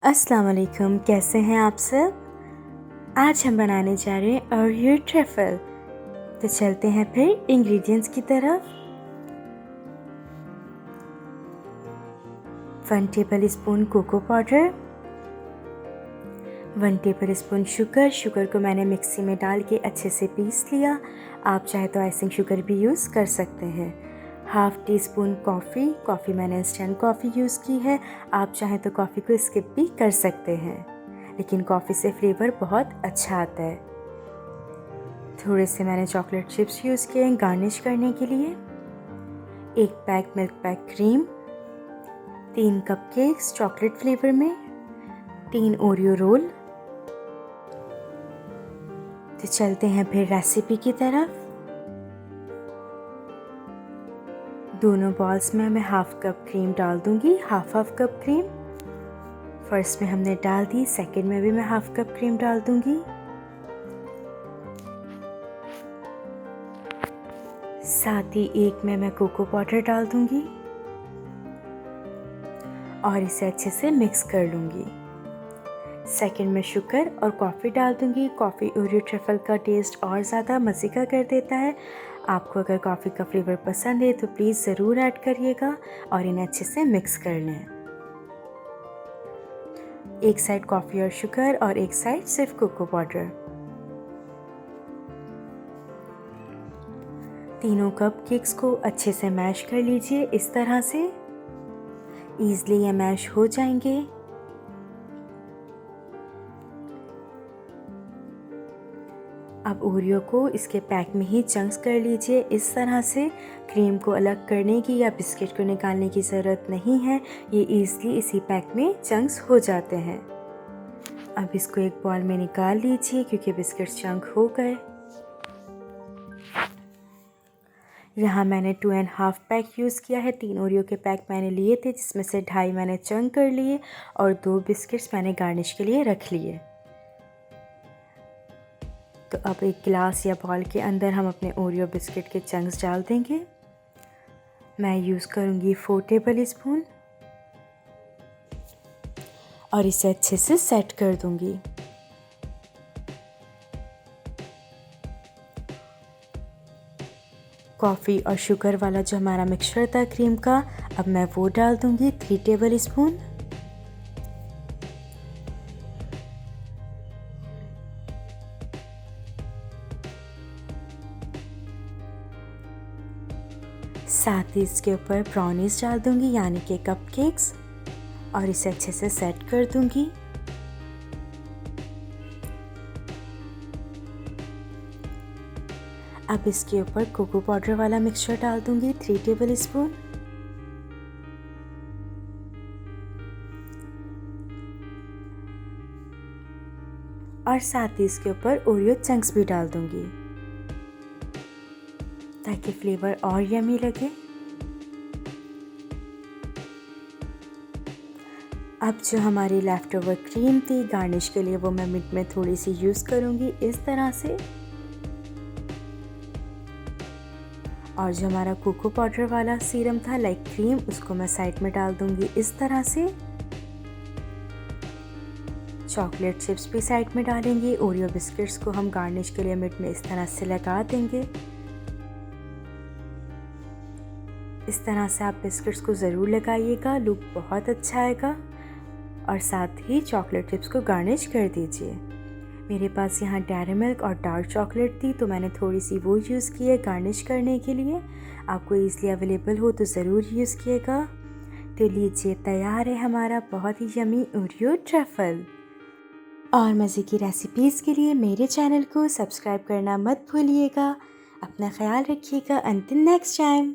अस्सलाम वालेकुम, कैसे हैं आप सब। आज हम बनाने जा रहे हैं ओरियो ट्रफल। तो चलते हैं फिर इंग्रेडिएंट्स की तरफ। 1 tablespoon cocoa powder, 1 tablespoon sugar को मैंने मिक्सी में डाल के अच्छे से पीस लिया। आप चाहे तो आइसिंग शुगर भी यूज़ कर सकते हैं। हाफ़ टी स्पून कॉफ़ी मैंने इंस्टेंट कॉफ़ी यूज़ की है। आप चाहें तो कॉफ़ी को स्किप भी कर सकते हैं, लेकिन कॉफ़ी से फ्लेवर बहुत अच्छा आता है। थोड़े से मैंने चॉकलेट चिप्स यूज़ किए हैं गार्निश करने के लिए। 1 pack milk pack cream, 3 cupcakes chocolate flavour में, 3 ओरियो रोल। तो चलते हैं फिर रेसिपी की तरफ। दोनों बॉल्स में मैं हाफ कप क्रीम डाल दूंगी, हाफ कप क्रीम। फर्स्ट में हमने डाल दी, सेकंड में भी मैं हाफ कप क्रीम डाल दूंगी। साथ ही एक में मैं कोको पाउडर डाल दूंगी और इसे अच्छे से मिक्स कर लूंगी। सेकंड में शुगर और कॉफ़ी डाल दूंगी। कॉफ़ी ओरियो ट्रफल का टेस्ट और ज़्यादा मज़े का कर देता है। आपको अगर कॉफ़ी का फ्लेवर पसंद है तो प्लीज़ ज़रूर ऐड करिएगा और इन्हें अच्छे से मिक्स कर लें। एक साइड कॉफ़ी और शुगर और एक साइड सिर्फ कोको पाउडर। तीनों कप केक्स को अच्छे से मैश कर लीजिए। इस तरह से ईज़िली ये मैश हो जाएंगे। अब ओरियो को इसके पैक में ही चंक्स कर लीजिए। इस तरह से क्रीम को अलग करने की या बिस्किट को निकालने की ज़रूरत नहीं है, ये ईज़िली इसी पैक में चंक्स हो जाते हैं। अब इसको एक बॉल में निकाल लीजिए क्योंकि बिस्किट चंक हो गए। यहाँ मैंने 2.5 पैक यूज़ किया है। 3 ओरियो के पैक मैंने लिए थे, जिसमें से 2.5 मैंने चंक कर लिए और 2 बिस्किट्स मैंने गार्निश के लिए रख लिए। तो अब एक गिलास या बॉल के अंदर हम अपने ओरियो बिस्किट के चंक्स डाल देंगे। मैं यूज़ करूँगी 4 टेबल स्पून और इसे अच्छे से सेट कर दूँगी। कॉफ़ी और शुगर वाला जो हमारा मिक्सचर था क्रीम का, अब मैं वो डाल दूँगी 3 टेबल स्पून। साथ ही इसके ऊपर ब्राउनीज डाल दूंगी, यानी कि कपकेक्स, और इसे अच्छे से सेट कर दूंगी। अब इसके ऊपर कोको पाउडर वाला मिक्सचर डाल दूंगी 3 टेबल स्पून। और साथ ही इसके ऊपर ओरियो चंक्स भी डाल दूंगी ताकि फ्लेवर और यमी लगे। अब जो हमारी लेफ़्ट ओवर क्रीम थी गार्निश के लिए, वो मैं मिड में थोड़ी सी यूज़ करूँगी इस तरह से। और जो हमारा कोको पाउडर वाला सीरम था लाइक क्रीम, उसको मैं साइड में डाल दूँगी इस तरह से। चॉकलेट चिप्स भी साइड में डालेंगे। ओरियो बिस्किट्स को हम गार्निश के लिए मिड में इस तरह से लगा देंगे। इस तरह से आप बिस्किट्स को ज़रूर लगाइएगा, लुक बहुत अच्छा आएगा। और साथ ही चॉकलेट चिप्स को गार्निश कर दीजिए। मेरे पास यहाँ डेयरी मिल्क और डार्क चॉकलेट थी, तो मैंने थोड़ी सी वो यूज़ की है गार्निश करने के लिए। आपको ईज़िली अवेलेबल हो तो ज़रूर यूज़ किएगा। तो लीजिए, तैयार है हमारा बहुत ही यमी ओरियो ट्रफल। और मज़े की रेसिपीज़ के लिए मेरे चैनल को सब्सक्राइब करना मत भूलिएगा। अपना ख्याल रखिएगा। Until next time.